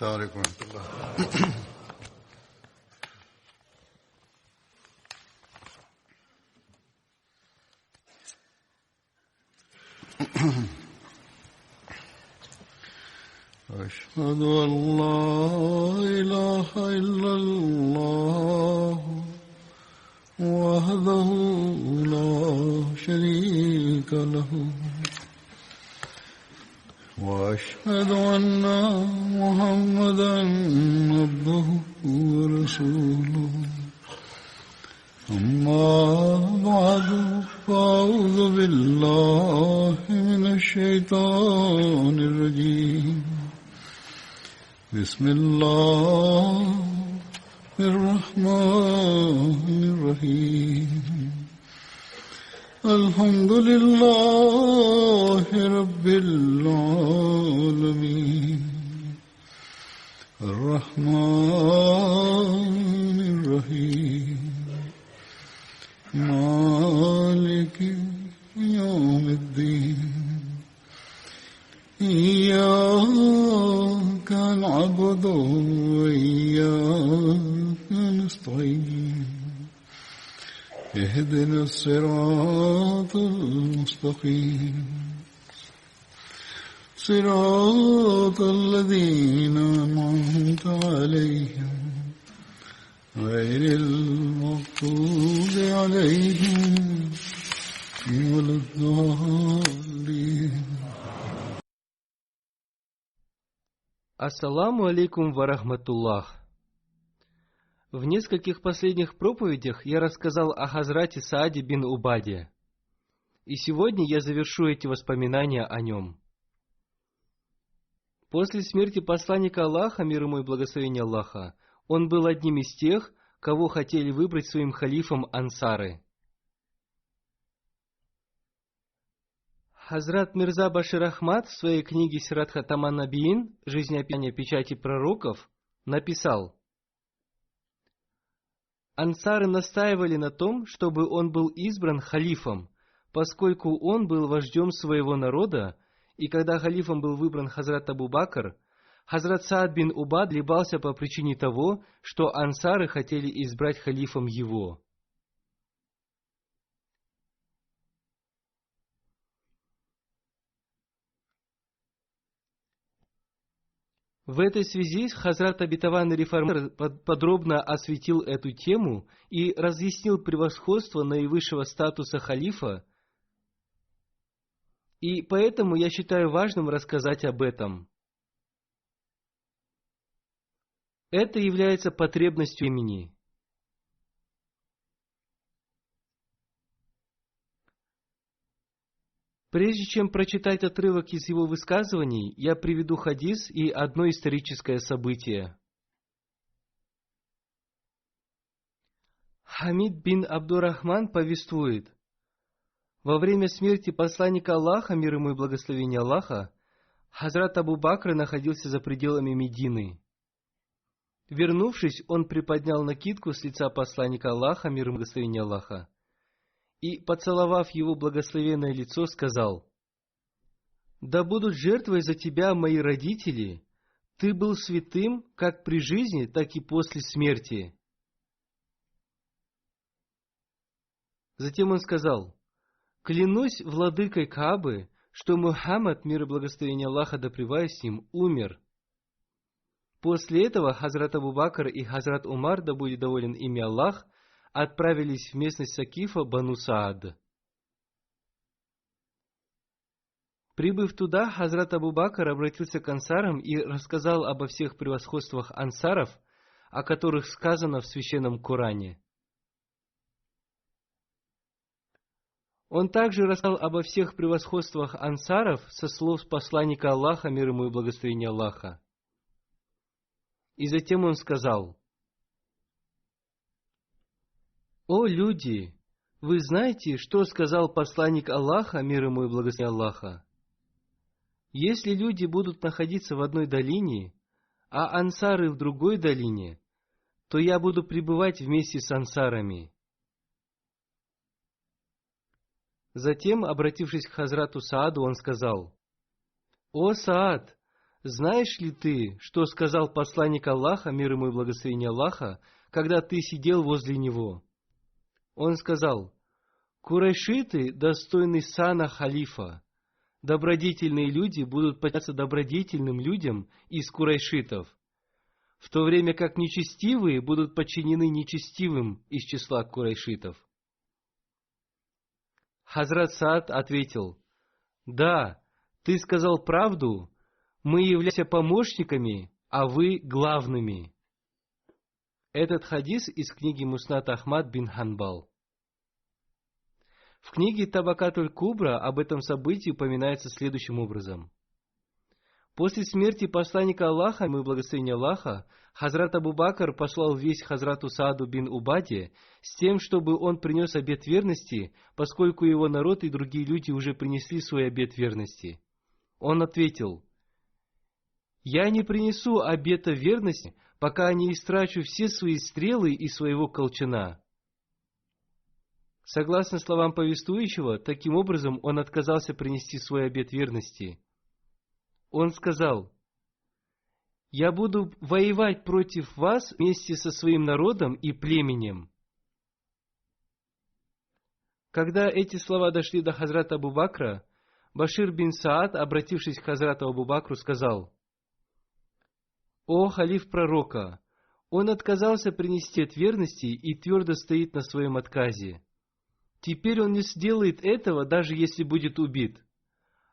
السلام عليكم ورحمة الله. أشهد أن لا إله إلا الله وحده لا شريك له وأشهد أن محمدا عبده ورسوله أما بعد فأعوذ بالله من الشيطان الرجيم بسم الله الرحمن الرحيم الحمد لله رب العالمين الرحمن الرحيم مالك يوم الدين إياك نعبد وإياك نستعين اهدنا الصراط المستقيم صراط الذين أنعمت عليهم غير المغضوب عليهم ولا الضالين. Ассаламу алейкум ва рахматуллах. В нескольких последних проповедях я рассказал о Хазрате Сааде бин Убаде. И сегодня я завершу эти воспоминания о нем. После смерти посланника Аллаха, мир ему и благословение Аллаха, он был одним из тех, кого хотели выбрать своим халифом ансары. Хазрат Мирза Башир Ахмад в своей книге Сират Хатаман Набиин «Жизнеописание печати пророков» написал: ансары настаивали на том, чтобы он был избран халифом, поскольку он был вождем своего народа, и когда халифом был выбран Хазрат Абу Бакр, Хазрат Саад бин Убад колебался по причине того, что ансары хотели избрать халифом его. В этой связи Хазрат обетованный реформатор подробно осветил эту тему и разъяснил превосходство наивысшего статуса халифа, и поэтому я считаю важным рассказать об этом. Это является потребностью времени. Прежде чем прочитать отрывок из его высказываний, я приведу хадис и одно историческое событие. Хамид бин Абдурахман повествует: во время смерти посланника Аллаха, мир ему и благословение Аллаха, Хазрат Абу Бакр находился за пределами Медины. Вернувшись, он приподнял накидку с лица посланника Аллаха, мир ему и благословение Аллаха, и, поцеловав его благословенное лицо, сказал: «Да будут жертвой за тебя мои родители, ты был святым как при жизни, так и после смерти». Затем он сказал: «Клянусь владыкой Каабы, что Мухаммад, мир и благословение Аллаха да пребывает с ним, умер». После этого Хазрат Абу Бакр и Хазрат Умар, да будет доволен ими Аллах, отправились в местность Сакифа Бану Саад. Прибыв туда, Хазрат Абу Бакр обратился к ансарам и рассказал обо всех превосходствах ансаров, о которых сказано в Священном Коране. Он также рассказал обо всех превосходствах ансаров со слов посланника Аллаха, мир ему и благословение Аллаха. И затем он сказал: «О люди, вы знаете, что сказал посланник Аллаха, мир ему и благословение Аллаха? Если люди будут находиться в одной долине, а ансары в другой долине, то я буду пребывать вместе с ансарами». Затем, обратившись к Хазрату Сааду, он сказал: «О Саад, знаешь ли ты, что сказал посланник Аллаха, мир ему и благословение Аллаха, когда ты сидел возле него? Он сказал: курайшиты достойны сана халифа. Добродетельные люди будут подчиняться добродетельным людям из курайшитов, в то время как нечестивые будут подчинены нечестивым из числа курайшитов. Хазрат Саад ответил: да, ты сказал правду, мы являемся помощниками, а вы главными. Этот хадис из книги Муснад Ахмад бин Ханбал. В книге Табакатуль Кубра об этом событии упоминается следующим образом. После смерти посланника Аллаха, мир и благословение Аллаха, Хазрат Абу Бакр послал весть Хазрату Сааду бин Убаде с тем, чтобы он принес обет верности, поскольку его народ и другие люди уже принесли свой обет верности. Он ответил: «Я не принесу обета верности, пока не истрачу все свои стрелы из своего колчана». Согласно словам повествующего, таким образом он отказался принести свой обет верности. Он сказал: «Я буду воевать против вас вместе со своим народом и племенем». Когда эти слова дошли до Хазрата Абу Бакра, Башир бин Саад, обратившись к Хазрату Абу Бакру, сказал: «О халиф пророка, он отказался принести от верности и твердо стоит на своем отказе. Теперь он не сделает этого, даже если будет убит.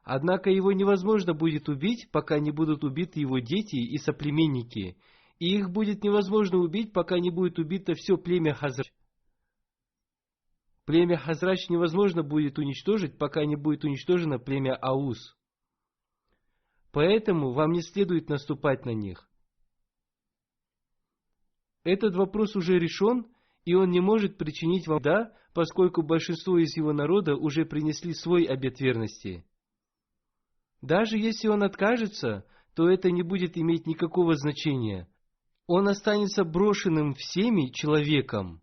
Однако его невозможно будет убить, пока не будут убиты его дети и соплеменники, и их будет невозможно убить, пока не будет убито все племя Хазрач. Племя Хазрач невозможно будет уничтожить, пока не будет уничтожено племя Аус. Поэтому вам не следует наступать на них. Этот вопрос уже решен, и он не может причинить вам вреда, поскольку большинство из его народа уже принесли свой обет верности. Даже если он откажется, то это не будет иметь никакого значения. Он останется брошенным всеми человеком».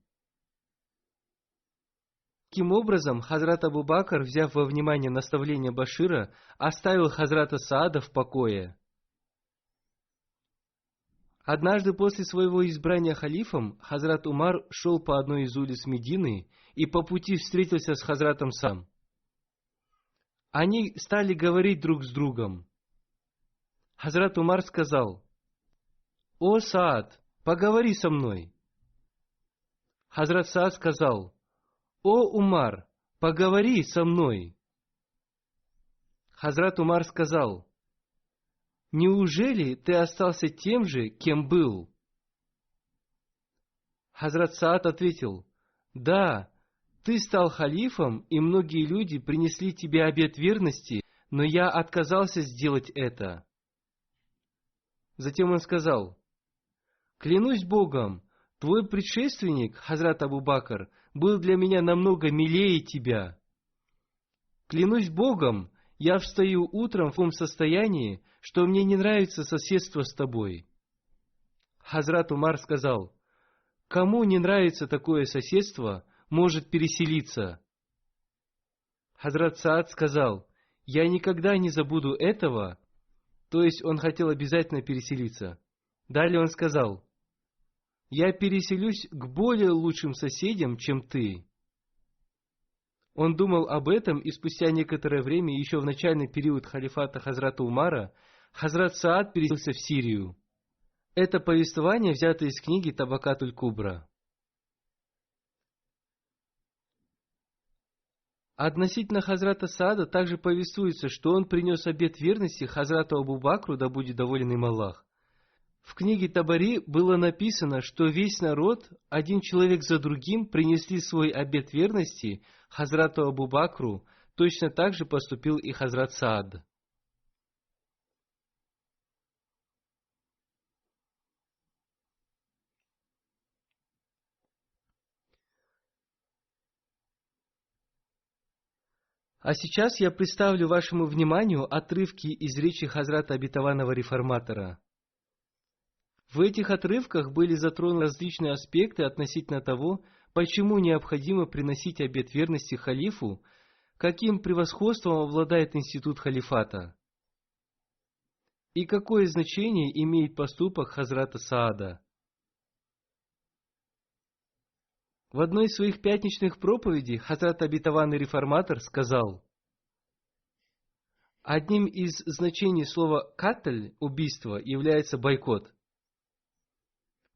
Таким образом, Хазрат Абу Бакр, взяв во внимание наставление Башира, оставил Хазрата Саада в покое. Однажды после своего избрания халифом, Хазрат Умар шел по одной из улиц Медины и по пути встретился с Хазратом Саадом. Они стали говорить друг с другом. Хазрат Умар сказал: «О Саад, поговори со мной». Хазрат Саад сказал: «О Умар, поговори со мной». Хазрат Умар сказал: «Неужели ты остался тем же, кем был?» Хазрат Саад ответил: «Да, ты стал халифом, и многие люди принесли тебе обет верности, но я отказался сделать это». Затем он сказал: «Клянусь Богом, твой предшественник, Хазрат Абу Бакр, был для меня намного милее тебя. Клянусь Богом, я встаю утром в том состоянии, что мне не нравится соседство с тобой». Хазрат Умар сказал: «Кому не нравится такое соседство, может переселиться». Хазрат Саад сказал: «Я никогда не забуду этого», то есть он хотел обязательно переселиться. Далее он сказал: «Я переселюсь к более лучшим соседям, чем ты». Он думал об этом, и спустя некоторое время, еще в начальный период халифата Хазрата Умара, Хазрат Саад переселился в Сирию. Это повествование взято из книги Табакатуль Кубра. Относительно Хазрата Саада также повествуется, что он принес обет верности Хазрату Абу Бакру, да будет доволен им Аллах. В книге Табари было написано, что весь народ, один человек за другим, принесли свой обет верности Хазрату Абу Бакру, точно так же поступил и Хазрат Саад. А сейчас я представлю вашему вниманию отрывки из речи Хазрата Обетованного Реформатора. В этих отрывках были затронуты различные аспекты относительно того, почему необходимо приносить обет верности халифу, каким превосходством обладает институт халифата. И какое значение имеет поступок Хазрата Саада? В одной из своих пятничных проповедей Хазрат Обетованный Реформатор сказал: одним из значений слова «катль» – убийство является бойкот.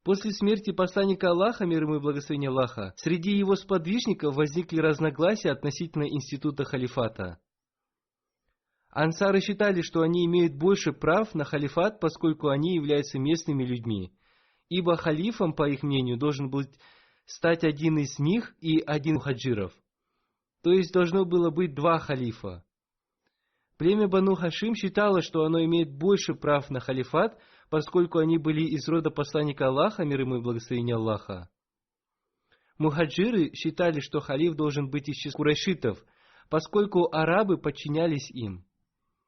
После смерти посланника Аллаха, мир ему и благословение Аллаха, среди его сподвижников возникли разногласия относительно института халифата. Ансары считали, что они имеют больше прав на халифат, поскольку они являются местными людьми, ибо халифом, по их мнению, должен был стать один из них и один мухаджиров. То есть должно было быть два халифа. Племя Бану Хашим считало, что оно имеет больше прав на халифат, поскольку они были из рода посланника Аллаха, мир ему и благословение Аллаха. Мухаджиры считали, что халиф должен быть из числа курайшитов, поскольку арабы подчинялись им.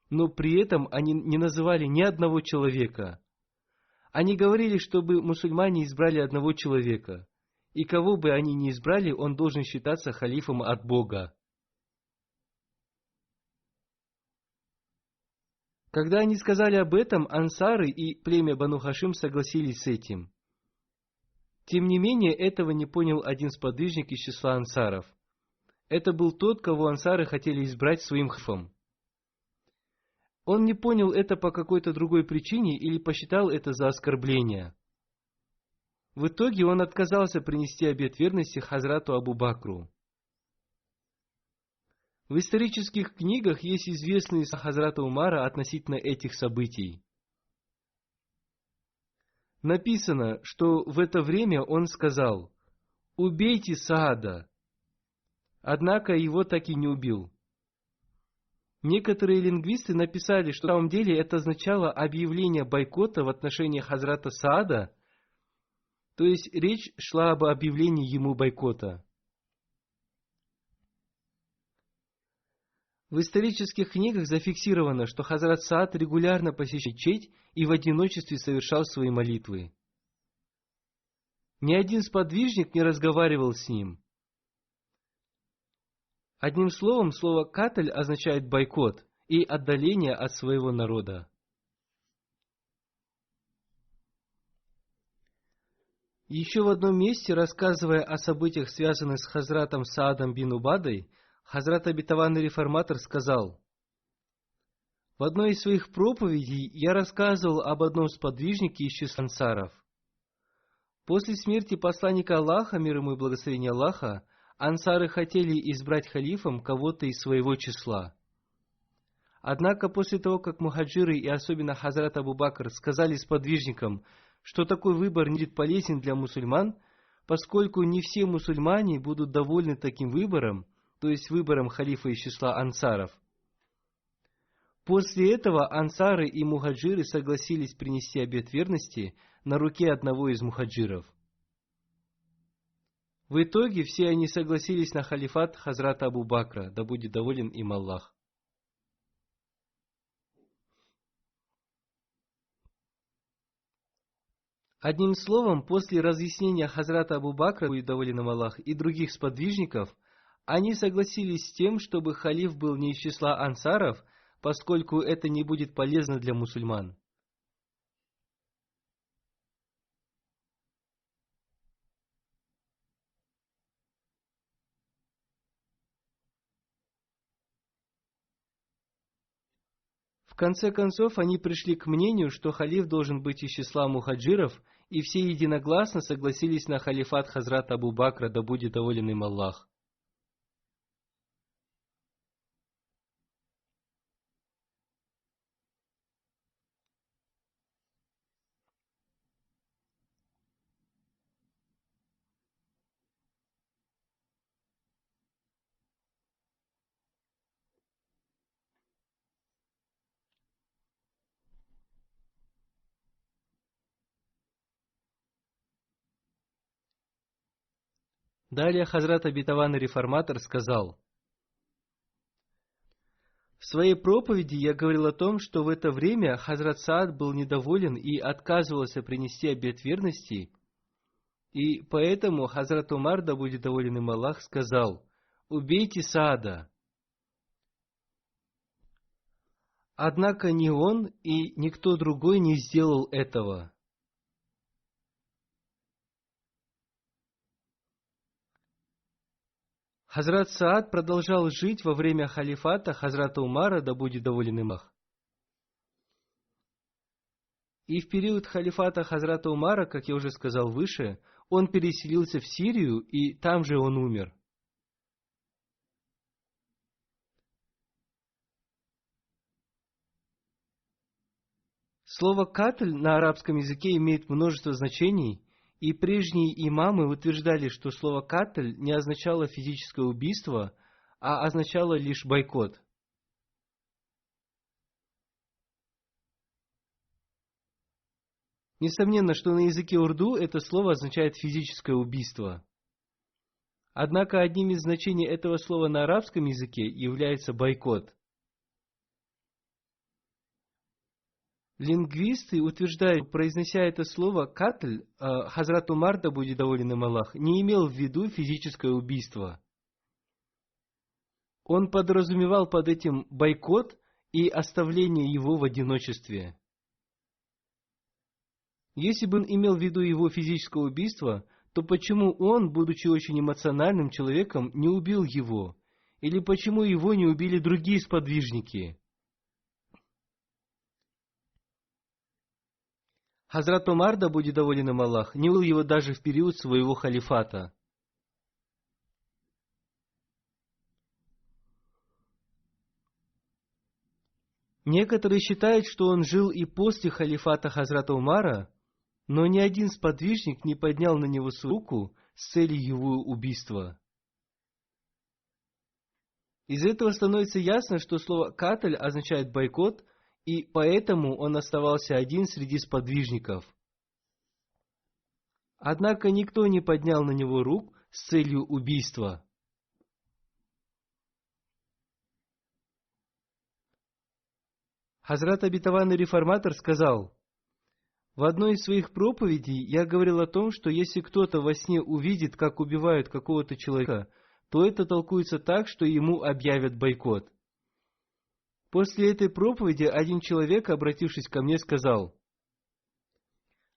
Но при этом они не называли ни одного человека. Они говорили, чтобы мусульмане избрали одного человека, и кого бы они ни избрали, он должен считаться халифом от Бога. Когда они сказали об этом, ансары и племя Бану Хашим согласились с этим. Тем не менее, этого не понял один сподвижник из числа ансаров. Это был тот, кого ансары хотели избрать своим халифом. Он не понял это по какой-то другой причине или посчитал это за оскорбление. В итоге он отказался принести обет верности Хазрату Абу Бакру. В исторических книгах есть известные Хазрата Умара относительно этих событий. Написано, что в это время он сказал: «Убейте Саада». Однако его так и не убил. Некоторые лингвисты написали, что на самом деле это означало объявление бойкота в отношении Хазрата Саада, то есть речь шла об объявлении ему бойкота. В исторических книгах зафиксировано, что Хазрат Саад регулярно посещал мечеть и в одиночестве совершал свои молитвы. Ни один сподвижник не разговаривал с ним. Одним словом, слово «катль» означает бойкот и отдаление от своего народа. Еще в одном месте, рассказывая о событиях, связанных с Хазратом Саадом бин Убадой, Хазрат Обетованный Реформатор сказал: в одной из своих проповедей я рассказывал об одном сподвижнике из числа ансаров. После смерти посланника Аллаха, мир ему и благословение Аллаха, ансары хотели избрать халифом кого-то из своего числа. Однако после того, как мухаджиры и особенно Хазрат Абу Бакр сказали сподвижникам, что такой выбор не будет полезен для мусульман, поскольку не все мусульмане будут довольны таким выбором, то есть выбором халифа из числа ансаров. После этого ансары и мухаджиры согласились принести обет верности на руке одного из мухаджиров. В итоге все они согласились на халифат Хазрата Абу Бакра, да будет доволен им Аллах. Одним словом, после разъяснения Хазрата Абу Бакра, будет доволен им Аллах, и других сподвижников, они согласились с тем, чтобы халиф был не из числа ансаров, поскольку это не будет полезно для мусульман. В конце концов, они пришли к мнению, что халиф должен быть из числа мухаджиров, и все единогласно согласились на халифат Хазрата Абу Бакра, да будет доволен им Аллах. Далее Хазрат Обетованный Реформатор сказал: в своей проповеди я говорил о том, что в это время Хазрат Саад был недоволен и отказывался принести обет верности, и поэтому Хазрат Умар, да будет доволен им Аллах, сказал: убейте Саада. Однако ни он и никто другой не сделал этого. Хазрат Саад продолжал жить во время халифата Хазрата Умара, да будет доволен им Аллах. И в период халифата Хазрата Умара, как я уже сказал выше, он переселился в Сирию, и там же он умер. Слово «катль» на арабском языке имеет множество значений, и прежние имамы утверждали, что слово «катль» не означало физическое убийство, а означало лишь бойкот. Несомненно, что на языке урду это слово означает физическое убийство. Однако одним из значений этого слова на арабском языке является бойкот. Лингвисты утверждают, произнося это слово «катль», Хазрат Умар, да будет доволен им Аллах, не имел в виду физическое убийство. Он подразумевал под этим бойкот и оставление его в одиночестве. Если бы он имел в виду его физическое убийство, то почему он, будучи очень эмоциональным человеком, не убил его? Или почему его не убили другие сподвижники? Хазрат Умар, да будет доволен им Аллах, не убил его даже в период своего халифата. Некоторые считают, что он жил и после халифата Хазрата Умара, но ни один сподвижник не поднял на него свою руку с целью его убийства. Из этого становится ясно, что слово «катль» означает бойкот, и поэтому он оставался один среди сподвижников. Однако никто не поднял на него рук с целью убийства. Хазрат обетованный реформатор сказал: в одной из своих проповедей я говорил о том, что если кто-то во сне увидит, как убивают какого-то человека, то это толкуется так, что ему объявят бойкот. После этой проповеди один человек, обратившись ко мне, сказал: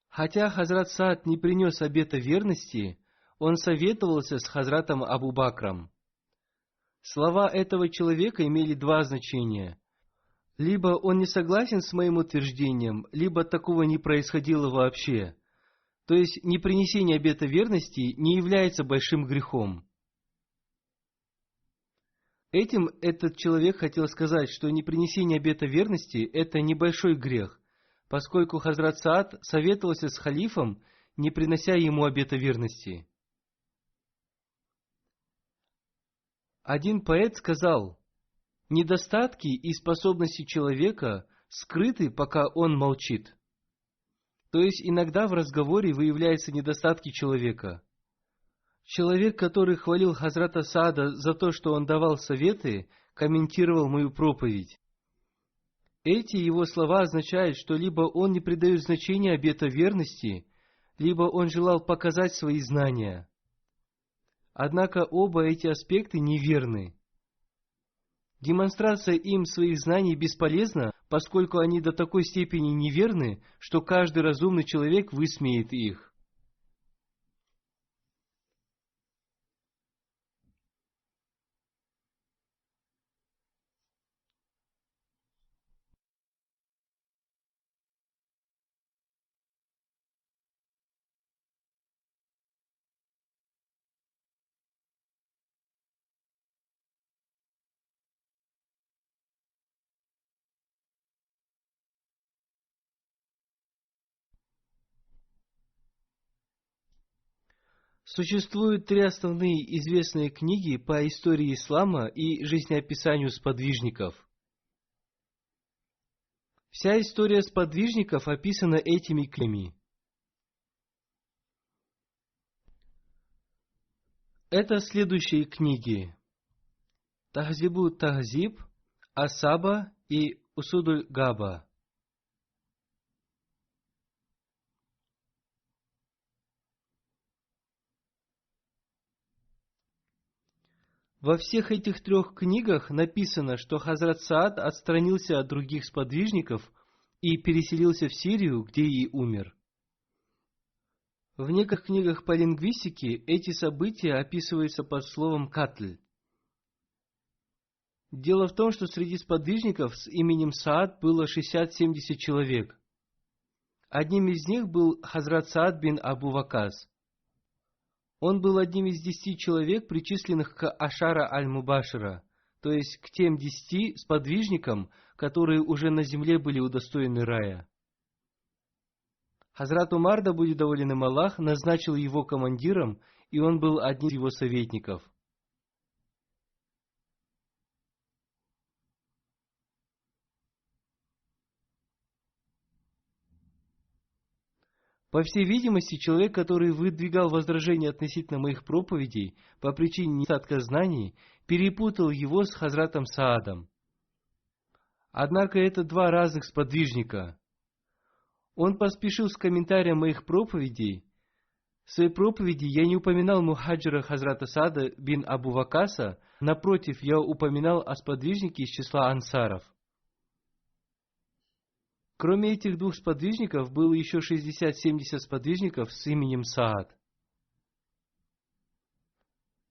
хотя Хазрат Саад не принес обета верности, он советовался с Хазратом Абу Бакром. Слова этого человека имели два значения. Либо он не согласен с моим утверждением, либо такого не происходило вообще. То есть непринесение обета верности не является большим грехом. Этим этот человек хотел сказать, что непринесение обета верности – это небольшой грех, поскольку Хазрат Саад советовался с халифом, не принося ему обета верности. Один поэт сказал: недостатки и способности человека скрыты, пока он молчит. То есть иногда в разговоре выявляются недостатки человека. Человек, который хвалил Хазрата Саада за то, что он давал советы, комментировал мою проповедь. Эти его слова означают, что либо он не придает значения обета верности, либо он желал показать свои знания. Однако оба эти аспекта неверны. Демонстрация им своих знаний бесполезна, поскольку они до такой степени неверны, что каждый разумный человек высмеет их. Существуют три основные известные книги по истории ислама и жизнеописанию сподвижников. Вся история сподвижников описана этими книгами. Это следующие книги: Тахзибу Тахзиб, Асаба и Усудуль Габа. Во всех этих 3 книгах написано, что Хазрат Саад отстранился от других сподвижников и переселился в Сирию, где и умер. В некоторых книгах по лингвистике эти события описываются под словом «катль». Дело в том, что среди сподвижников с именем Саад было 60-70 человек. Одним из них был Хазрат Саад бин Абу Вакас. Он был одним из 10 человек, причисленных к Ашара аль-Мубашира, то есть к тем 10 сподвижникам, которые уже на земле были удостоены рая. Хазрат Умар, да будет доволен им Аллах, назначил его командиром, и он был одним из его советников. По всей видимости, человек, который выдвигал возражения относительно моих проповедей по причине недостатка знаний, перепутал его с Хазратом Саадом. Однако это 2 разных сподвижника. Он поспешил с комментарием моих проповедей. В своей проповеди я не упоминал мухаджира Хазрата Саада бин Абу Вакаса, напротив, я упоминал о сподвижнике из числа ансаров. Кроме этих 2 сподвижников, было еще 60-70 сподвижников с именем Саад.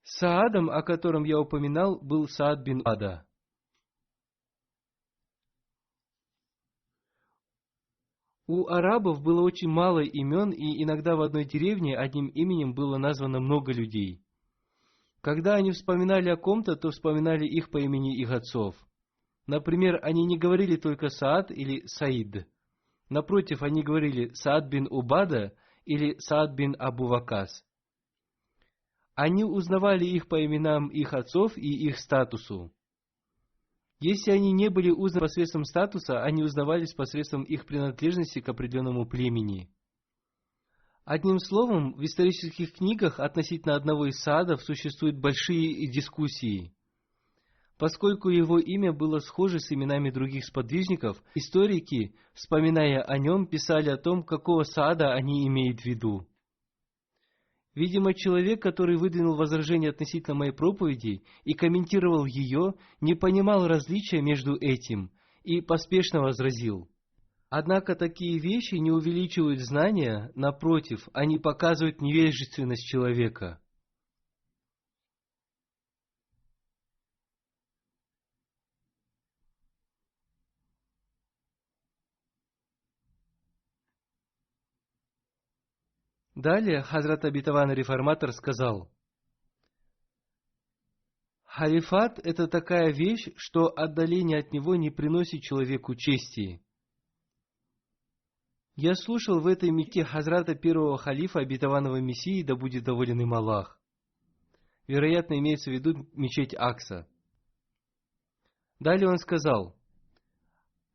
Саадом, о котором я упоминал, был Саад бин Ада. У арабов было очень мало имен, и иногда в одной деревне одним именем было названо много людей. Когда они вспоминали о ком-то, то вспоминали их по имени их отцов. Например, они не говорили только Саад или Саид. Напротив, они говорили Саад бин Убада или Саад бин Абу Вакас. Они узнавали их по именам их отцов и их статусу. Если они не были узнаны посредством статуса, они узнавались посредством их принадлежности к определенному племени. Одним словом, в исторических книгах относительно одного из Саадов существуют большие дискуссии. Поскольку его имя было схоже с именами других сподвижников, историки, вспоминая о нем, писали о том, какого Саада они имеют в виду. Видимо, человек, который выдвинул возражение относительно моей проповеди и комментировал ее, не понимал различия между этим и поспешно возразил. Однако такие вещи не увеличивают знания, напротив, они показывают невежественность человека. Далее Хазрат Обетованный Реформатор сказал: халифат – это такая вещь, что отдаление от него не приносит человеку чести. Я слушал в этой мекке Хазрата первого халифа Обетованного Мессии, да будет доволен им Аллах. Вероятно, имеется в виду мечеть Акса. Далее он сказал: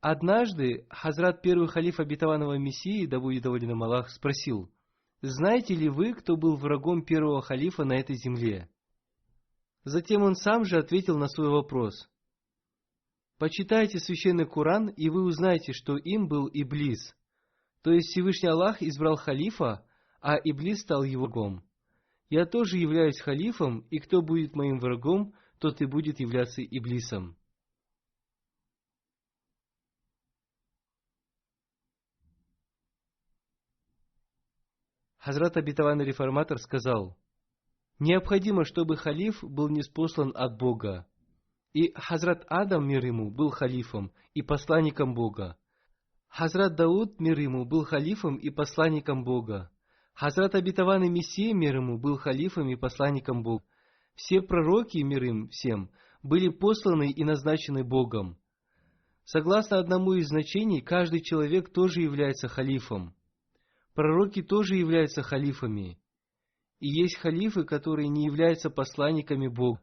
однажды Хазрат первый халиф Обетованного Мессии, да будет доволен им Аллах, спросил: знаете ли вы, кто был врагом первого халифа на этой земле? Затем он сам же ответил на свой вопрос: почитайте священный Коран, и вы узнаете, что им был Иблис. То есть Всевышний Аллах избрал халифа, а Иблис стал его врагом. Я тоже являюсь халифом, и кто будет моим врагом, тот и будет являться Иблисом. Хазрат Обетованный Реформатор сказал: необходимо, чтобы халиф был ниспослан от Бога. И Хазрат Адам, мир ему, был халифом и посланником Бога. Хазрат Дауд, мир ему, был халифом и посланником Бога. Хазрат Обетованный Мессия, мир ему, был халифом и посланником Бога. Все пророки, мир им всем, были посланы и назначены Богом. Согласно одному из значений, каждый человек тоже является халифом. Пророки тоже являются халифами. И есть халифы, которые не являются посланниками Бога.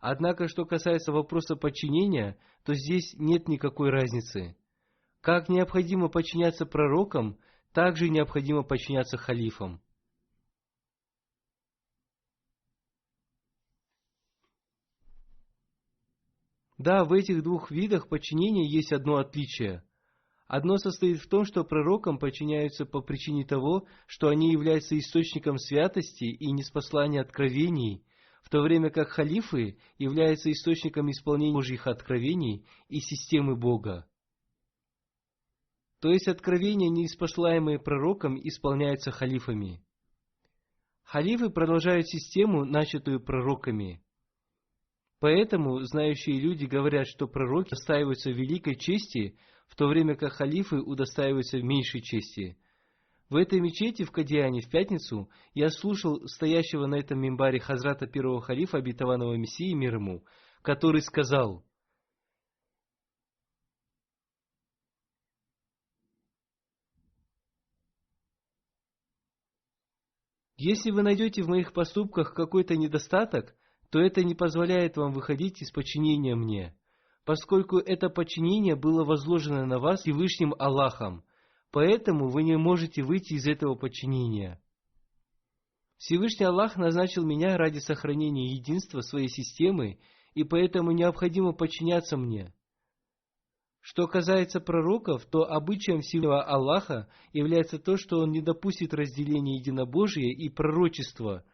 Однако, что касается вопроса подчинения, то здесь нет никакой разницы. Как необходимо подчиняться пророкам, так же необходимо подчиняться халифам. Да, в этих 2 видах подчинения есть одно отличие. Одно состоит в том, что пророкам подчиняются по причине того, что они являются источником святости и ниспослания откровений. в то время как халифы являются источником исполнения Божьих откровений и системы Бога. То есть откровения, ниспослаемые пророком, исполняются халифами. Халифы продолжают систему, начатую пророками. Поэтому знающие люди говорят, что пророки удостаиваются великой чести, в то время как халифы удостаиваются меньшей чести. В этой мечети в Кадиане в пятницу я слушал стоящего на этом мимбаре хазрата первого халифа, обетованного Мессии, мир ему, который сказал: «Если вы найдете в моих поступках какой-то недостаток, то это не позволяет вам выходить из подчинения мне, поскольку это подчинение было возложено на вас Всевышним Аллахом, поэтому вы не можете выйти из этого подчинения. Всевышний Аллах назначил меня ради сохранения единства своей системы, и поэтому необходимо подчиняться мне. Что касается пророков, то обычаем Всевышнего Аллаха является то, что Он не допустит разделения единобожия и пророчества,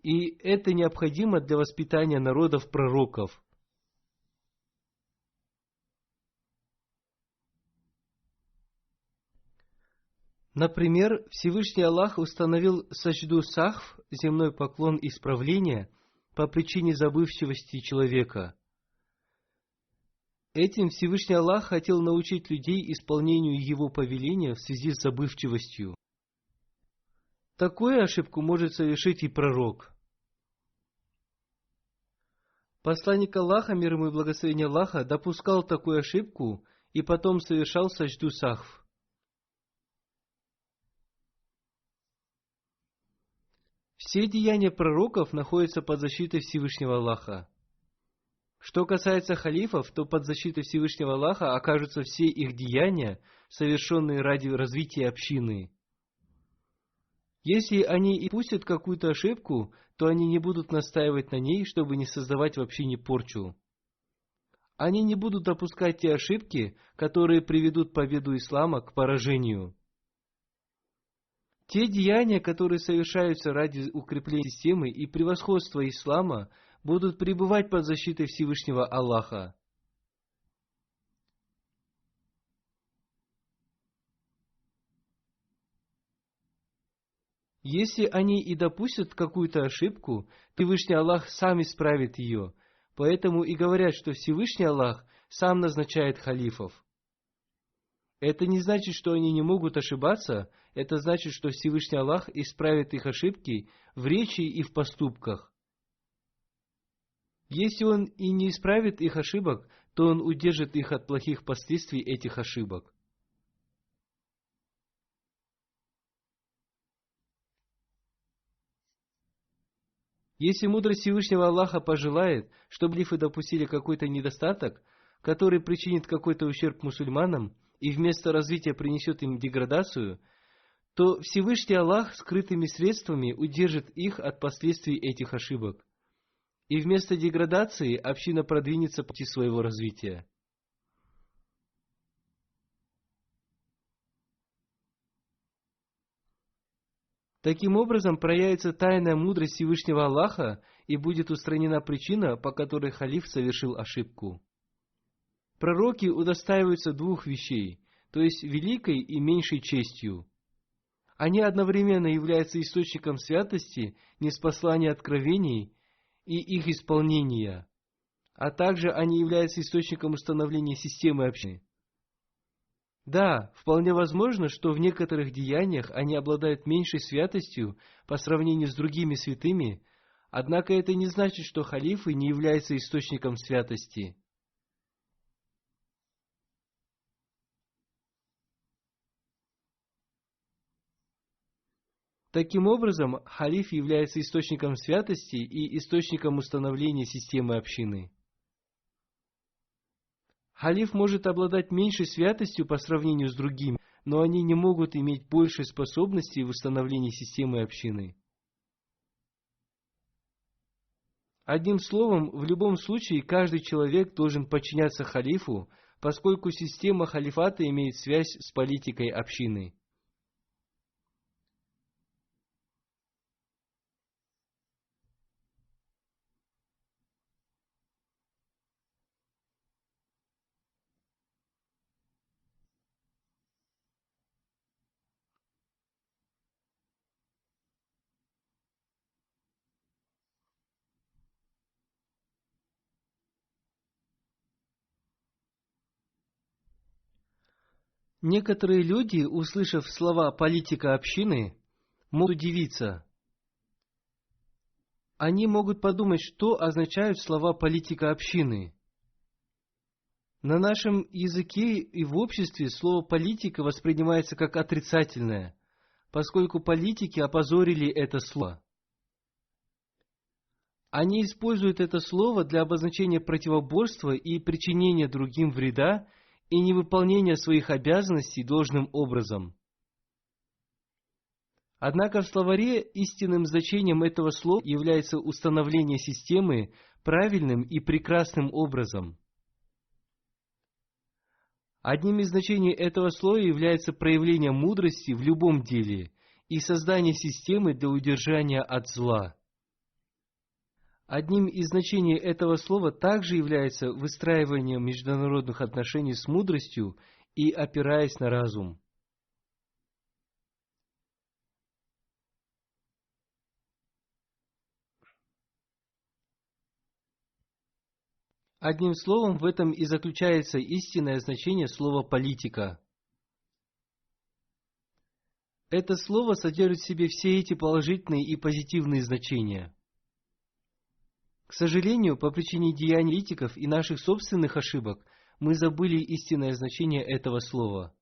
и это необходимо для воспитания народов пророков. Например, Всевышний Аллах установил саджду сахв, земной поклон исправления, по причине забывчивости человека. Этим Всевышний Аллах хотел научить людей исполнению Его повеления в связи с забывчивостью. Такую ошибку может совершить и пророк. Посланник Аллаха, мир ему и благословение Аллаха, допускал такую ошибку и потом совершал саджду сахв. Все деяния пророков находятся под защитой Всевышнего Аллаха. Что касается халифов, то под защитой Всевышнего Аллаха окажутся все их деяния, совершенные ради развития общины. Если они и пустят какую-то ошибку, то они не будут настаивать на ней, чтобы не создавать в общине порчу. Они не будут допускать те ошибки, которые приведут победу ислама к поражению. Те деяния, которые совершаются ради укрепления системы и превосходства ислама, будут пребывать под защитой Всевышнего Аллаха. Если они и допустят какую-то ошибку, Всевышний Аллах сам исправит ее, поэтому и говорят, что Всевышний Аллах сам назначает халифов. Это не значит, что они не могут ошибаться, это значит, что Всевышний Аллах исправит их ошибки в речи и в поступках. Если Он и не исправит их ошибок, то Он удержит их от плохих последствий этих ошибок. Если мудрость Всевышнего Аллаха пожелает, чтобы халифы допустили какой-то недостаток, который причинит какой-то ущерб мусульманам и вместо развития принесет им деградацию, то Всевышний Аллах скрытыми средствами удержит их от последствий этих ошибок. И вместо деградации община продвинется по пути своего развития. Таким образом, проявится тайная мудрость Всевышнего Аллаха и будет устранена причина, по которой халиф совершил ошибку. Пророки удостаиваются двух вещей, то есть великой и меньшей честью. Они одновременно являются источником святости, ниспослания откровений и их исполнения, а также они являются источником установления системы общины. Да, вполне возможно, что в некоторых деяниях они обладают меньшей святостью по сравнению с другими святыми, однако это не значит, что халифы не являются источником святости. Таким образом, халиф является источником святости и источником установления системы общины. Халиф может обладать меньшей святостью по сравнению с другими, но они не могут иметь большей способности в установлении системы общины. Одним словом, в любом случае, каждый человек должен подчиняться халифу, поскольку система халифата имеет связь с политикой общины. Некоторые люди, услышав слова «политика общины», могут удивиться. Они могут подумать, что означают слова «политика общины». На нашем языке и в обществе слово «политика» воспринимается как отрицательное, поскольку политики опозорили это слово. Они используют это слово для обозначения противоборства и причинения другим вреда и невыполнения своих обязанностей должным образом. Однако в словаре истинным значением этого слова является установление системы правильным и прекрасным образом. Одним из значений этого слова является проявление мудрости в любом деле и создание системы для удержания от зла. Одним из значений этого слова также является выстраивание международных отношений с мудростью и опираясь на разум. Одним словом, в этом и заключается истинное значение слова «политика». Это слово содержит в себе все эти положительные и позитивные значения. К сожалению, по причине деяний политиков и наших собственных ошибок, мы забыли истинное значение этого слова.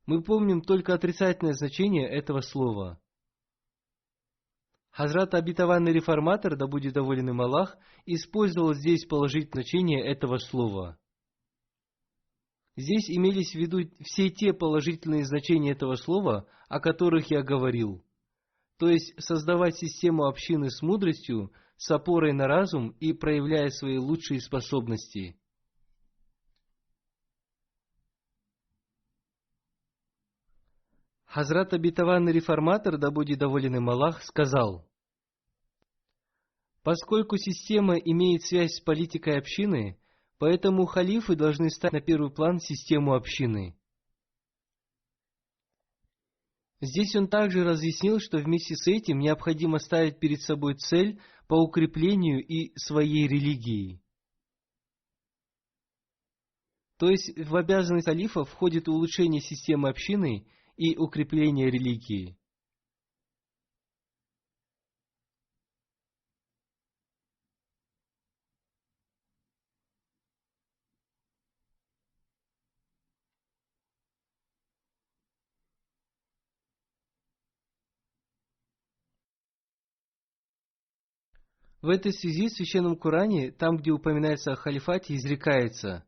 Мы помним только отрицательное значение этого слова. Хазрат Обетованный Реформатор, да будет доволен им Аллах, использовал здесь положительное значение этого слова. Здесь имелись в виду все те положительные значения этого слова, о которых я говорил. То есть создавать систему общины с мудростью, с опорой на разум и проявляя свои лучшие способности. Хазрат Обетованный Реформатор, да будет доволен им Аллах, сказал: поскольку система имеет связь с политикой общины, поэтому халифы должны ставить на первый план систему общины. Здесь он также разъяснил, что вместе с этим необходимо ставить перед собой цель по укреплению и своей религии. То есть в обязанность халифа входит улучшение системы общины и укрепление религии. В этой связи в Священном Коране, там, где упоминается о халифате, изрекается: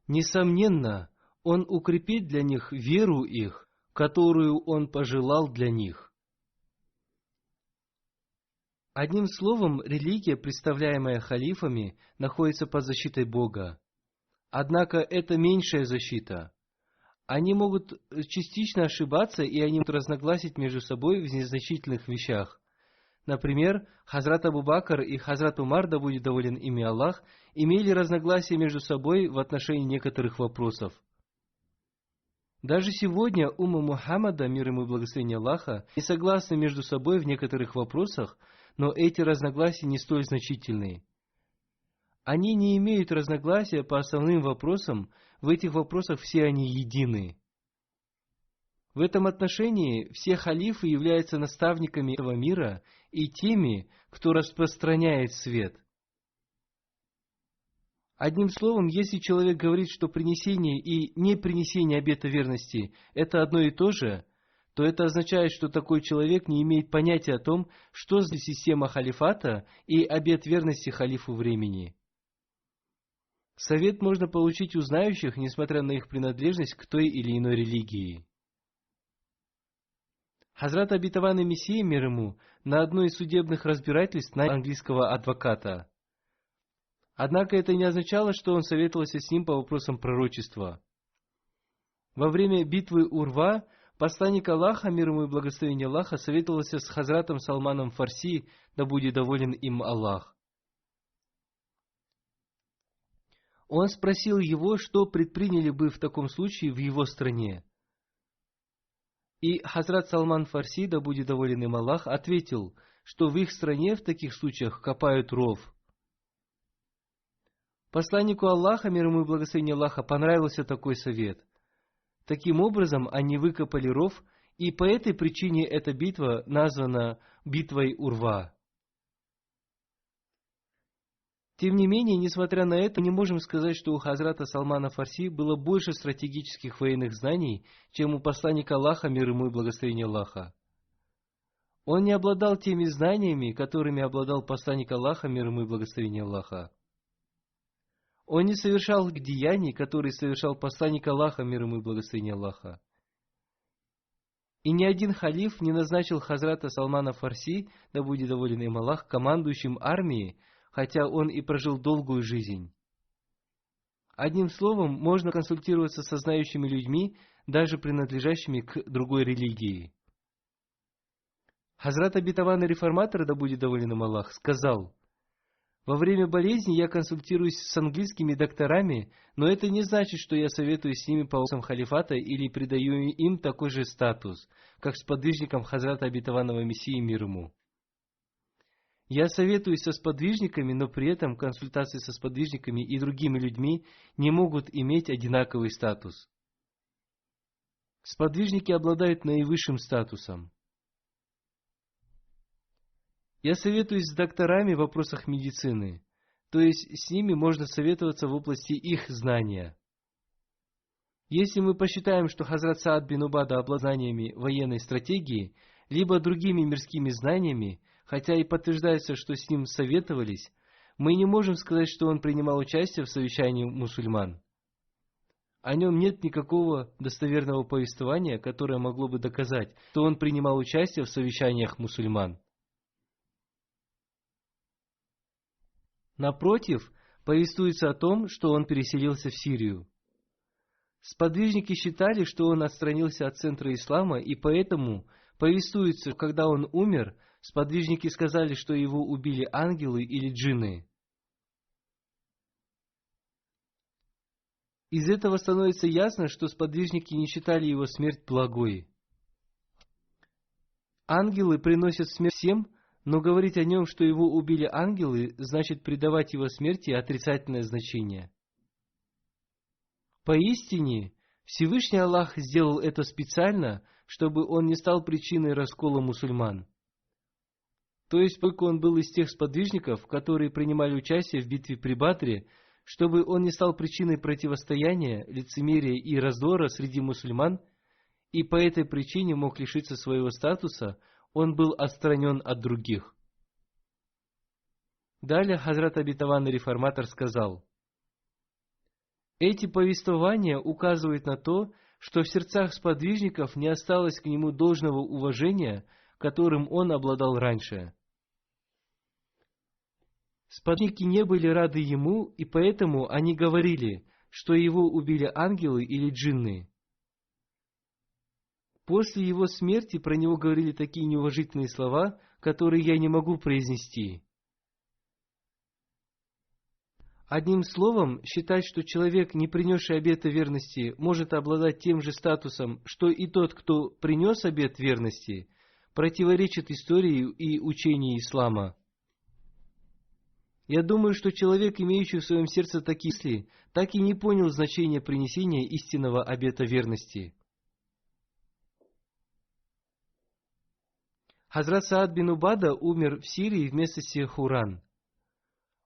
несомненно, он укрепит для них веру их, которую он пожелал для них. Одним словом, религия, представляемая халифами, находится под защитой Бога. Однако это меньшая защита. Они могут частично ошибаться, и они могут разногласить между собой в незначительных вещах. Например, Хазрат Абу Бакр и Хазрат Умар, да будет доволен ими Аллах, имели разногласия между собой в отношении некоторых вопросов. Даже сегодня умма Мухаммада, мир ему и благословение Аллаха, не согласны между собой в некоторых вопросах, но эти разногласия не столь значительные. Они не имеют разногласия по основным вопросам, в этих вопросах все они едины. В этом отношении все халифы являются наставниками этого мира и теми, кто распространяет свет. Одним словом, если человек говорит, что принесение и непринесение обета верности – это одно и то же, то это означает, что такой человек не имеет понятия о том, что за система халифата и обет верности халифу времени. Совет можно получить у знающих, несмотря на их принадлежность к той или иной религии. Хазрат Обетованный Мессия, мир ему, на одной из судебных разбирательств нанял английского адвоката. Однако это не означало, что он советовался с ним по вопросам пророчества. Во время битвы Урва посланник Аллаха, мир ему и благословение Аллаха, советовался с Хазратом Салманом Фарси, да будет доволен им Аллах. Он спросил его, что предприняли бы в таком случае в его стране. И Хазрат Салман Фарси, да будет доволен им Аллах, ответил, что в их стране в таких случаях копают ров. Посланнику Аллаха, мир ему и благословение Аллаха, понравился такой совет. Таким образом, они выкопали ров, и по этой причине эта битва названа битвой Урва. Тем не менее, несмотря на это, мы не можем сказать, что у Хазрата Салмана Фарси было больше стратегических военных знаний, чем у посланника Аллаха, мир ему и благословение Аллаха. Он не обладал теми знаниями, которыми обладал посланник Аллаха, мир ему и благословение Аллаха. Он не совершал деяний, которые совершал посланник Аллаха, мир ему и благословение Аллаха. И ни один халиф не назначил Хазрата Салмана Фарси, да будет доволен им Аллах, командующим армией, хотя он и прожил долгую жизнь. Одним словом, можно консультироваться со знающими людьми, даже принадлежащими к другой религии. Хазрат обетованный реформатор, да будет доволен им Аллах, сказал: «Во время болезни я консультируюсь с английскими докторами, но это не значит, что я советуюсь с ними по вопросам халифата или придаю им такой же статус, как сподвижникам Хазрата обетованного Мессии, мир ему. Я советуюсь со сподвижниками, но при этом консультации со сподвижниками и другими людьми не могут иметь одинаковый статус. Сподвижники обладают наивысшим статусом. Я советуюсь с докторами в вопросах медицины, то есть с ними можно советоваться в области их знания. Если мы посчитаем, что Хазрат Саад бин Убада обладает знаниями военной стратегии, либо другими мирскими знаниями, хотя и подтверждается, что с ним советовались, мы не можем сказать, что он принимал участие в совещании мусульман. О нем нет никакого достоверного повествования, которое могло бы доказать, что он принимал участие в совещаниях мусульман. Напротив, повествуется о том, что он переселился в Сирию. Сподвижники считали, что он отстранился от центра ислама, и поэтому повествуется, когда он умер, сподвижники сказали, что его убили ангелы или джинны. Из этого становится ясно, что сподвижники не считали его смерть благой. Ангелы приносят смерть всем, но говорить о нем, что его убили ангелы, значит придавать его смерти отрицательное значение. Поистине, Всевышний Аллах сделал это специально, чтобы он не стал причиной раскола мусульман. То есть, поскольку он был из тех сподвижников, которые принимали участие в битве при Бадре, чтобы он не стал причиной противостояния, лицемерия и раздора среди мусульман, и по этой причине мог лишиться своего статуса, он был отстранен от других. Далее Хазрат обетованный реформатор сказал: эти повествования указывают на то, что в сердцах сподвижников не осталось к нему должного уважения, которым он обладал раньше. Сподвижники не были рады ему, и поэтому они говорили, что его убили ангелы или джинны. После его смерти про него говорили такие неуважительные слова, которые я не могу произнести. Одним словом, считать, что человек, не принесший обета верности, может обладать тем же статусом, что и тот, кто принес обет верности, противоречит истории и учению ислама. Я думаю, что человек, имеющий в своем сердце такие мысли, так и не понял значения принесения истинного обета верности. Хазрат Саад бин Убада умер в Сирии в местности Хуран.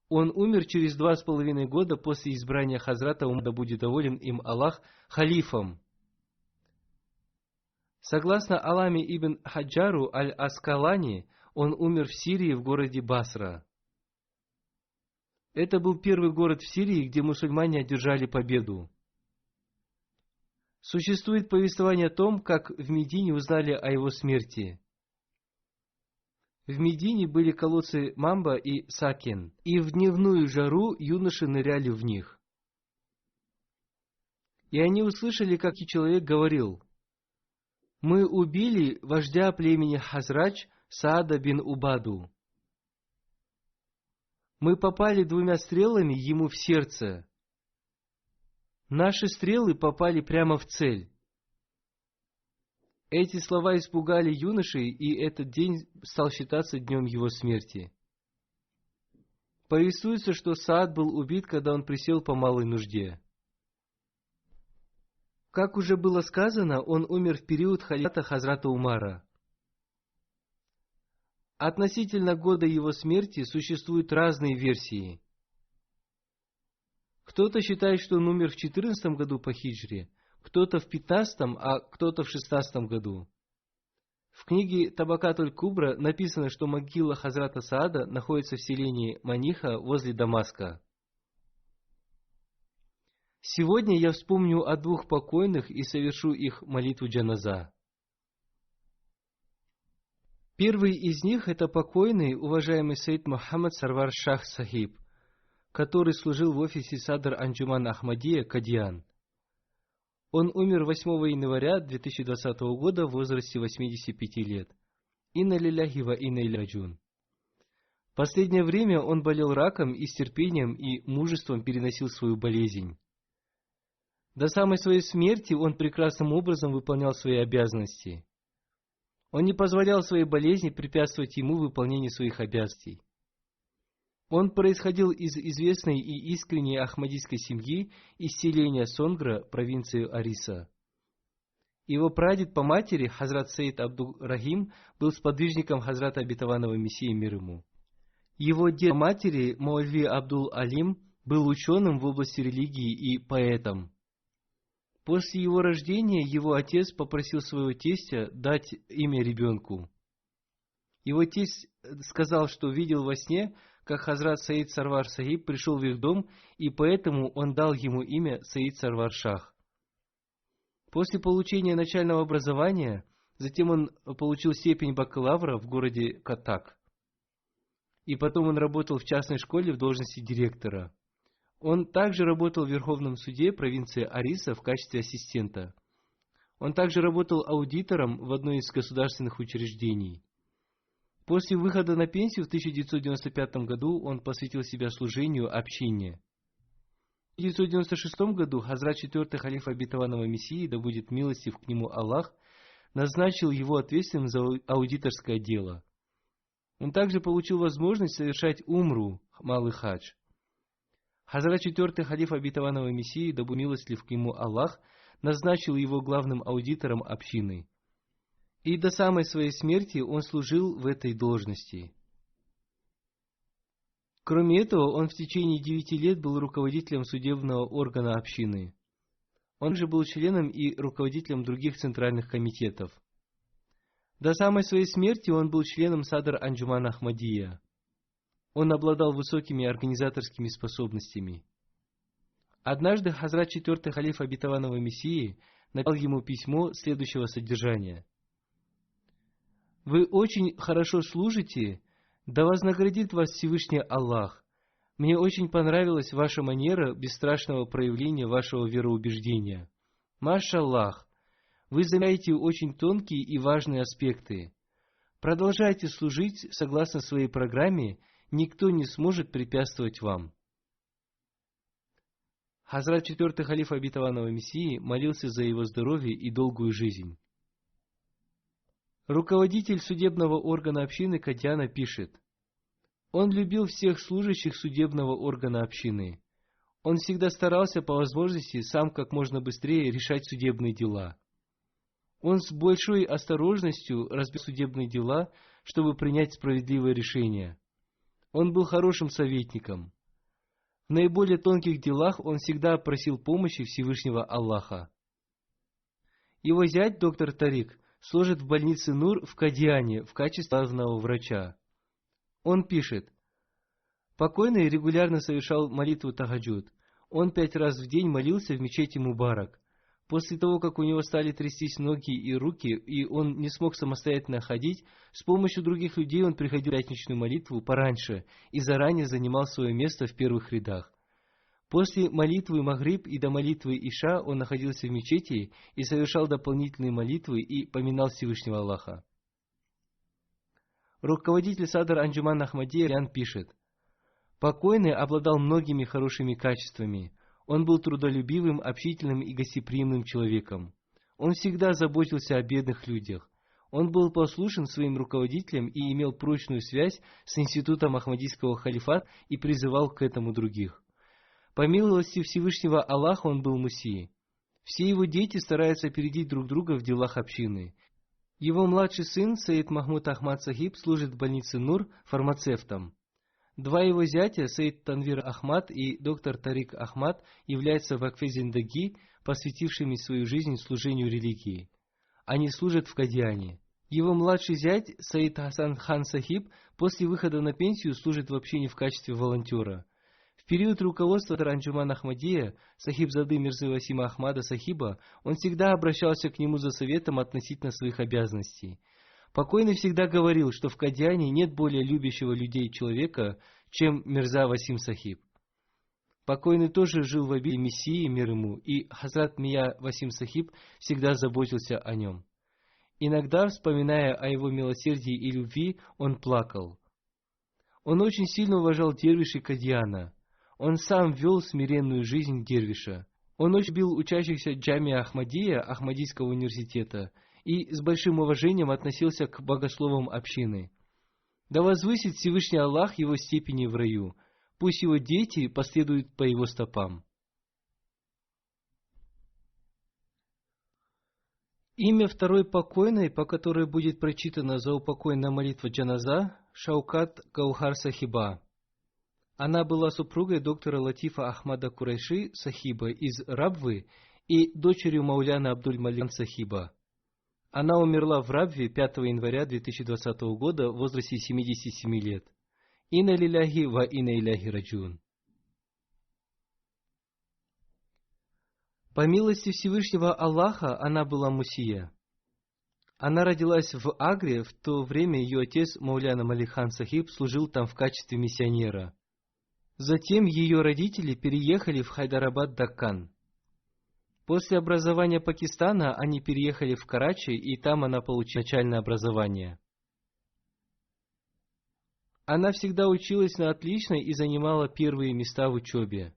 Он умер через 2,5 года после избрания Хазрата, да будет доволен им Аллах, халифом. Согласно Аламе ибн Хаджару аль-Аскалани, он умер в Сирии в городе Басра. Это был первый город в Сирии, где мусульмане одержали победу. Существует повествование о том, как в Медине узнали о его смерти. В Медине были колодцы Мамба и Сакен, и в дневную жару юноши ныряли в них. И они услышали, как и человек говорил: «Мы убили вождя племени Хазрач Саада бин Убаду. Мы попали 2 стрелами ему в сердце. Наши стрелы попали прямо в цель». Эти слова испугали юношей, и этот день стал считаться днем его смерти. Повествуется, что Саад был убит, когда он присел по малой нужде. Как уже было сказано, он умер в период халифата Хазрата Умара. Относительно года его смерти существуют разные версии. Кто-то считает, что он умер в 14 году по хиджре, кто-то в 15, а кто-то в 16 году. В книге Табакат-уль-Кубра написано, что могила Хазрата Саада находится в селении Маниха возле Дамаска. Сегодня я вспомню о двух покойных и совершу их молитву джаназа. Первый из них – это покойный, уважаемый Саид Мухаммад Сарвар Шах Сахиб, который служил в офисе Садр Анджуман Ахмадия, Кадьян. Он умер 8 января 2020 года в возрасте 85 лет. Инна лилляхи ва инна илейхи раджиун. В последнее время он болел раком и с терпением и мужеством переносил свою болезнь. До самой своей смерти он прекрасным образом выполнял свои обязанности. Он не позволял своей болезни препятствовать ему в выполнении своих обязанностей. Он происходил из известной и искренней ахмадийской семьи из селения Сонгра, провинции Ариса. Его прадед по матери, Хазрат Саид Абдул-Рахим, был сподвижником Хазрата Обетованного Мессии мир ему. Его дед по матери, Маульви Абдул-Алим, был ученым в области религии и поэтом. После его рождения его отец попросил своего тестя дать имя ребенку. Его тесть сказал, что видел во сне, как Хазрат Саид Сарвар Сахиб пришел в их дом, и поэтому он дал ему имя Саид Сарвар Шах. После получения начального образования, затем он получил степень бакалавра в городе Катак. И потом он работал в частной школе в должности директора. Он также работал в Верховном суде провинции Ариса в качестве ассистента. Он также работал аудитором в одной из государственных учреждений. После выхода на пенсию в 1995 году он посвятил себя служению общине. В 1996 году Хазрат 4-й халиф Обетованного Мессии, да будет милостив к нему Аллах, назначил его ответственным за аудиторское дело. Он также получил возможность совершать умру, малый хадж. Хазрат 4-й халиф Обетованного Мессии, да будет милостив к нему Аллах, назначил его главным аудитором общины. И до самой своей смерти он служил в этой должности. Кроме этого, он в течение 9 лет был руководителем судебного органа общины. Он же был членом и руководителем других центральных комитетов. До самой своей смерти он был членом Садр Анджуман Ахмадия. Он обладал высокими организаторскими способностями. Однажды Хазрат 4-й халиф Обетованного Мессии написал ему письмо следующего содержания. «Вы очень хорошо служите, да вознаградит вас Всевышний Аллах. Мне очень понравилась ваша манера бесстрашного проявления вашего вероубеждения. Машаллах, вы замечаете очень тонкие и важные аспекты. Продолжайте служить согласно своей программе, никто не сможет препятствовать вам». Хазрат 4-й халиф Обетованного Мессии молился за его здоровье и долгую жизнь. Руководитель судебного органа общины Кадьяна пишет: «Он любил всех служащих судебного органа общины. Он всегда старался по возможности сам как можно быстрее решать судебные дела. Он с большой осторожностью разбирал судебные дела, чтобы принять справедливое решение. Он был хорошим советником. В наиболее тонких делах он всегда просил помощи Всевышнего Аллаха». Его зять, доктор Тарик, служит в больнице Нур в Кадьяне в качестве главного врача. Он пишет: «Покойный регулярно совершал молитву тахаджуд. Он 5 раз в день молился в мечети Мубарак. После того, как у него стали трястись ноги и руки, и он не смог самостоятельно ходить, с помощью других людей он приходил в пятничную молитву пораньше и заранее занимал свое место в первых рядах. После молитвы Магриб и до молитвы Иша он находился в мечети и совершал дополнительные молитвы и поминал Всевышнего Аллаха». Руководитель Садр Анджуман Ахмадия Ян пишет: «Покойный обладал многими хорошими качествами. Он был трудолюбивым, общительным и гостеприимным человеком. Он всегда заботился о бедных людях. Он был послушен своим руководителям и имел прочную связь с институтом Ахмадийского халифата и призывал к этому других. По милости Всевышнего Аллаха он был муссией. Все его дети стараются опередить друг друга в делах общины. Его младший сын, Саид Махмуд Ахмад Сахиб, служит в больнице Нур фармацевтом. Два его зятя, Саид Танвир Ахмад и доктор Тарик Ахмад, являются вакфе зиндаги, посвятившими свою жизнь служению религии. Они служат в Кадиане. Его младший зять, Саид Хасан Хан Сахиб, после выхода на пенсию служит в общине в качестве волонтера. В период руководства Анджуман Ахмадия, Сахибзады Мирзы Васима Ахмада Сахиба, он всегда обращался к нему за советом относительно своих обязанностей. Покойный всегда говорил, что в Кадиане нет более любящего людей человека, чем Мирза Васим Сахиб. Покойный тоже жил в обители Мессии, мир ему, и Хазрат Мия Васим Сахиб всегда заботился о нем. Иногда, вспоминая о его милосердии и любви, он плакал. Он очень сильно уважал дервишей Кадиана. Он сам вел смиренную жизнь дервиша. Он очень любил учащихся Джамия Ахмадия, Ахмадийского университета, и с большим уважением относился к богословам общины. Да возвысит Всевышний Аллах его степени в раю. Пусть его дети последуют по его стопам. Имя второй покойной, по которой будет прочитана заупокойная молитва джаназа, Шаукат Гаухар Сахиба. Она была супругой доктора Латифа Ахмада Курайши Сахиба из Рабвы и дочерью Мауляна Абдуль-Малик Сахиба. Она умерла в Рабве 5 января 2020 года в возрасте 77 лет. Инна лиляхи ва инна иляхи раджун. По милости Всевышнего Аллаха она была мусия. Она родилась в Агре, в то время ее отец Мауляна Малихан Сахиб служил там в качестве миссионера. Затем ее родители переехали в Хайдарабад-Даккан. После образования Пакистана они переехали в Карачи, и там она получила начальное образование. Она всегда училась на отлично и занимала первые места в учебе.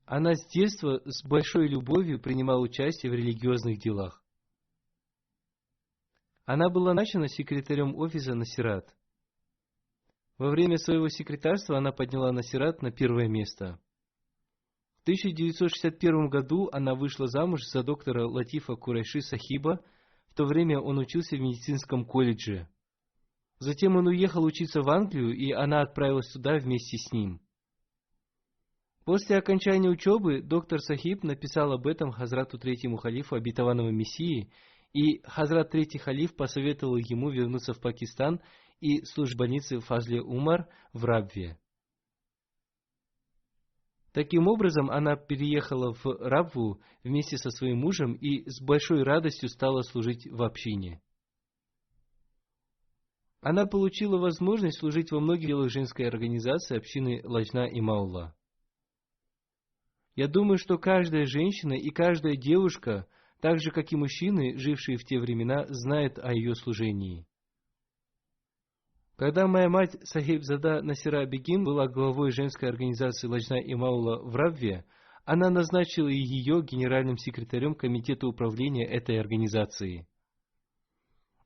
Она с детства с большой любовью принимала участие в религиозных делах. Она была назначена секретарем офиса Насират. Во время своего секретарства она подняла Насират на первое место. В 1961 году она вышла замуж за доктора Латифа Курайши Сахиба, в то время он учился в медицинском колледже. Затем он уехал учиться в Англию, и она отправилась туда вместе с ним. После окончания учебы доктор Сахиб написал об этом Хазрату Третьему халифу обетованного Мессии, и Хазрат Третий халиф посоветовал ему вернуться в Пакистан и служить в больнице Фазли Умар в Рабве. Таким образом, она переехала в Рабву вместе со своим мужем и с большой радостью стала служить в общине. Она получила возможность служить во многих делах женской организации общины Ладжна и Маула. Я думаю, что каждая женщина и каждая девушка, так же как и мужчины, жившие в те времена, знают о ее служении. Когда моя мать Сахибзада Насира Бегин была главой женской организации Ладжна и Маула в Рабве, она назначила ее генеральным секретарем комитета управления этой организации.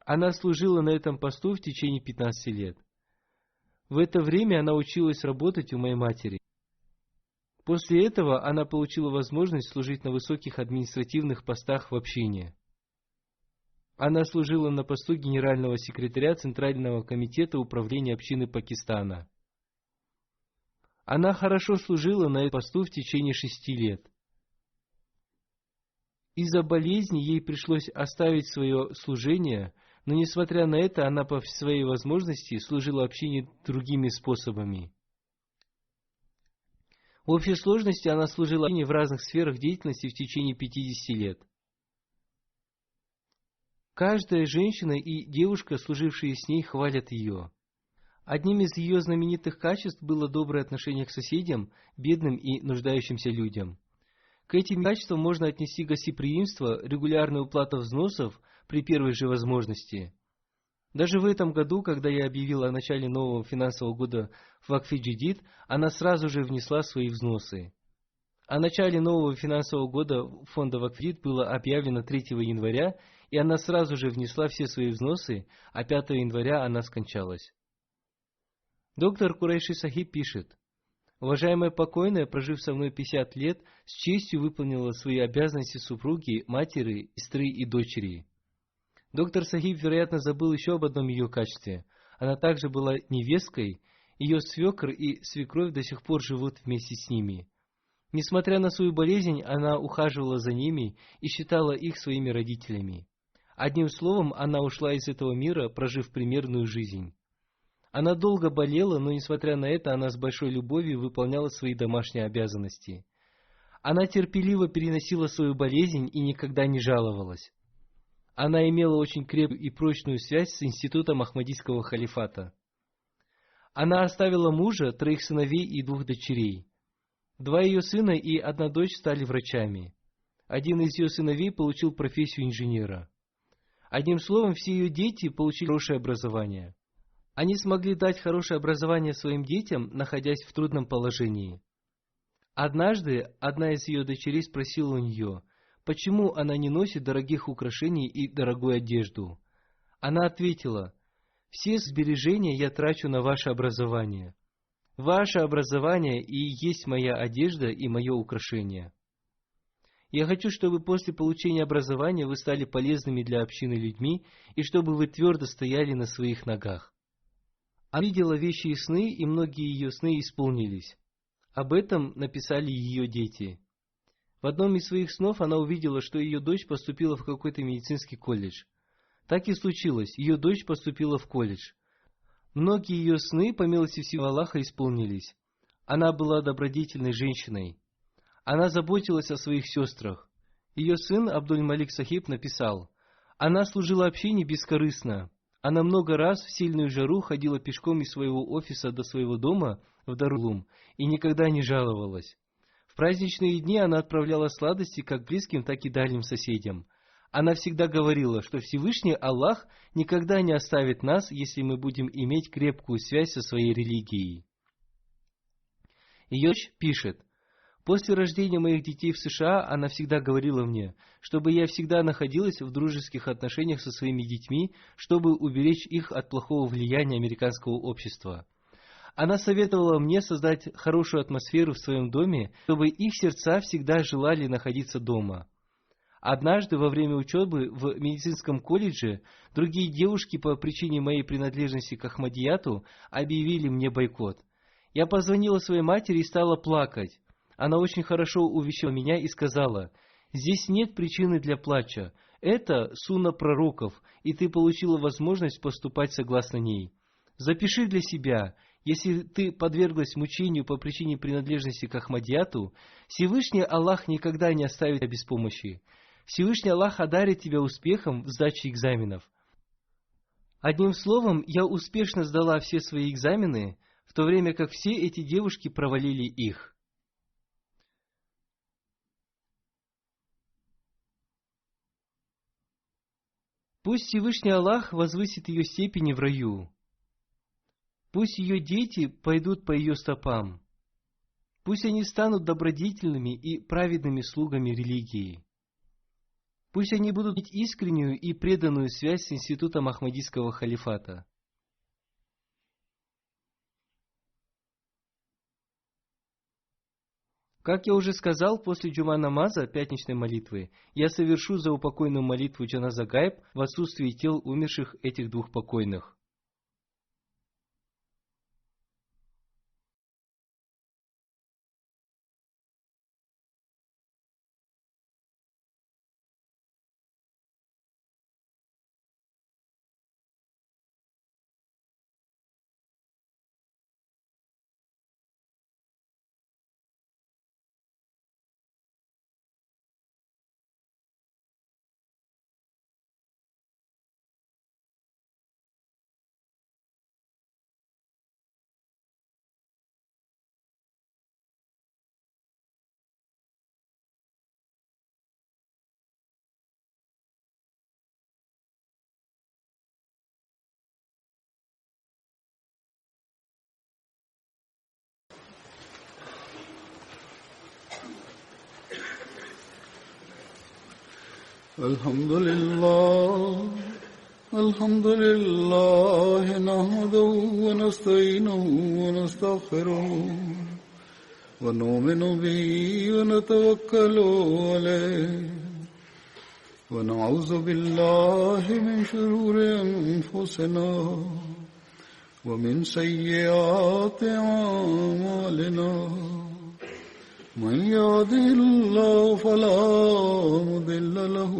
Она служила на этом посту в течение 15 лет. В это время она училась работать у моей матери. После этого она получила возможность служить на высоких административных постах в общине. Она служила на посту генерального секретаря Центрального комитета управления общины Пакистана. Она хорошо служила на этом посту в течение 6 лет. Из-за болезни ей пришлось оставить свое служение, но несмотря на это, она по своей возможности служила общине другими способами. В общей сложности она служила общине в разных сферах деятельности в течение 50 лет. Каждая женщина и девушка, служившие с ней, хвалят ее. Одним из ее знаменитых качеств было доброе отношение к соседям, бедным и нуждающимся людям. К этим качествам можно отнести гостеприимство, регулярную уплату взносов при первой же возможности. Даже в этом году, когда я объявил о начале нового финансового года в Вакфе Джадид, она сразу же внесла свои взносы. О начале нового финансового года фонда Вакфе Джадид было объявлено 3 января, и она сразу же внесла все свои взносы, а 5 января она скончалась. Доктор Курайши Сахиб пишет: Уважаемая покойная, прожив со мной 50 лет, с честью выполнила свои обязанности супруги, матери, сестры и дочери. Доктор Сахиб, вероятно, забыл еще об одном ее качестве. Она также была невесткой, ее свекр и свекровь до сих пор живут вместе с ними. Несмотря на свою болезнь, она ухаживала за ними и считала их своими родителями. Одним словом, она ушла из этого мира, прожив примерную жизнь. Она долго болела, но, несмотря на это, она с большой любовью выполняла свои домашние обязанности. Она терпеливо переносила свою болезнь и никогда не жаловалась. Она имела очень крепкую и прочную связь с институтом Ахмадийского халифата. Она оставила мужа, 3 сыновей и 2 дочерей. 2 ее сына и 1 дочь стали врачами. Один из ее сыновей получил профессию инженера. Одним словом, все ее дети получили хорошее образование. Они смогли дать хорошее образование своим детям, находясь в трудном положении. Однажды одна из ее дочерей спросила у нее, почему она не носит дорогих украшений и дорогую одежду. Она ответила, «Все сбережения я трачу на ваше образование. Ваше образование и есть моя одежда и мое украшение. Я хочу, чтобы после получения образования вы стали полезными для общины людьми и чтобы вы твердо стояли на своих ногах». Она видела вещи и сны, и многие ее сны исполнились. Об этом написали ее дети. В одном из своих снов она увидела, что ее дочь поступила в какой-то медицинский колледж. Так и случилось, ее дочь поступила в колледж. Многие ее сны, по милости всего Аллаха, исполнились. Она была добродетельной женщиной. Она заботилась о своих сестрах. Ее сын Абдуль-Малик Сахиб написал, «Она служила общине бескорыстно. Она много раз в сильную жару ходила пешком из своего офиса до своего дома в Дарулум и никогда не жаловалась. В праздничные дни она отправляла сладости как близким, так и дальним соседям. Она всегда говорила, что Всевышний Аллах никогда не оставит нас, если мы будем иметь крепкую связь со своей религией». Ее дочь пишет, «После рождения моих детей в США она всегда говорила мне, чтобы я всегда находилась в дружеских отношениях со своими детьми, чтобы уберечь их от плохого влияния американского общества. Она советовала мне создать хорошую атмосферу в своем доме, чтобы их сердца всегда желали находиться дома. Однажды во время учебы в медицинском колледже другие девушки по причине моей принадлежности к Ахмадияту объявили мне бойкот. Я позвонила своей матери и стала плакать. Она очень хорошо увещевала меня и сказала, «Здесь нет причины для плача. Это сунна пророков, и ты получила возможность поступать согласно ней. Запиши для себя, если ты подверглась мучению по причине принадлежности к Ахмадияту, Всевышний Аллах никогда не оставит тебя без помощи. Всевышний Аллах одарит тебя успехом в сдаче экзаменов». Одним словом, я успешно сдала все свои экзамены, в то время как все эти девушки провалили их. Пусть Всевышний Аллах возвысит ее степени в раю. Пусть ее дети пойдут по ее стопам. Пусть они станут добродетельными и праведными слугами религии. Пусть они будут иметь искреннюю и преданную связь с институтом Ахмадийского халифата. Как я уже сказал, после джума намаза, пятничной молитвы, я совершу заупокойную молитву джаназа гайб в отсутствии тел умерших этих 2 покойных. الحمد لله نحمده ونستعينه ونستغفره ونؤمن به ونتوكل عليه ونعوذ بالله من شرور أنفسنا ومن سيئات أعمالنا من يهده الله فلا مضل له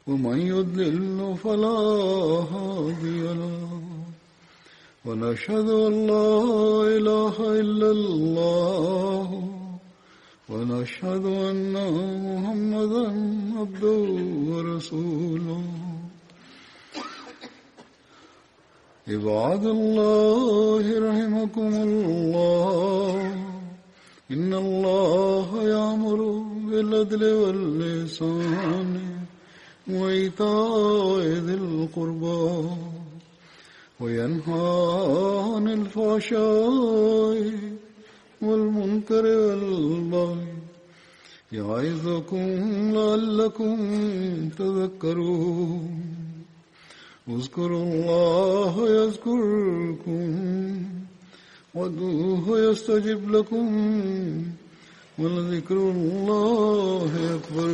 ومن يضلل فلا هادي له ونشهد أن لا إله إلا الله ونشهد أن محمدا عبده ورسوله عباد الله رحمكم الله إن الله يأمر بالعدل والإحسان وإيتاء ذي القربى وينهى عن الفحشاء والمنكر والبغي يعظكم لعلكم تذكرون اذكروا الله يذكركم وادعوه يستجب لكم ولذكر الله أكبر